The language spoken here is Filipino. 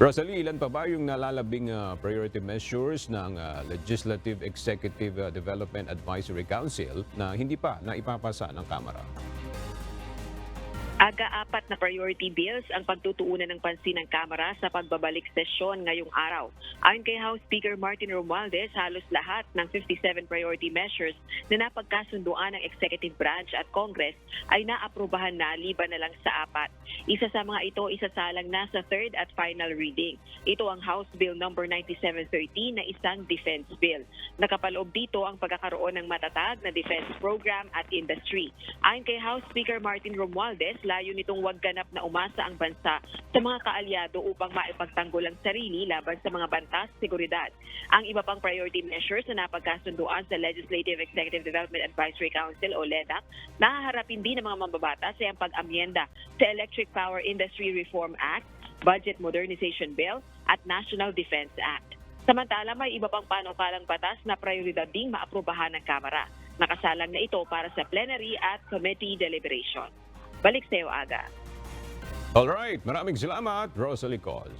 Rosalie, ilan pa ba yung nalalabing priority measures ng Legislative Executive Development Advisory Council na hindi pa naipapasa ng Kamara? Aga-apat na priority bills ang pagtutuunan ng pansin ng Kamara sa pagbabalik sesyon ngayong araw. Ayon kay House Speaker Martin Romualdez, halos lahat ng 57 priority measures na napagkasunduan ng Executive Branch at Congress ay naaprubahan na liban na lang sa apat. Isa sa mga ito isasalang na sa third at final reading. Ito ang House Bill No. 9713 na isang defense bill. Nakapaloob dito ang pagkakaroon ng matatag na defense program at industry. Ayon kay House Speaker Martin Romualdez, layo nitong wag ganap na umasa ang bansa sa mga kaalyado upang maipagtanggol ang sarili laban sa mga bantas seguridad. Ang iba pang priority measures na napagkasunduan sa Legislative Executive Development Advisory Council o LEDAC, nahaharapin din ng mga mambabatas ay ang pag-amyenda sa Electric Power Industry Reform Act, Budget Modernization Bill at National Defense Act. Samantala, may iba pang panukalang batas na prioridad ding maaprubahan ng Kamara. Nakasalang na ito para sa plenary at committee deliberation. Balik sa iyo, Aga. Alright, maraming salamat, Rosalie Coz.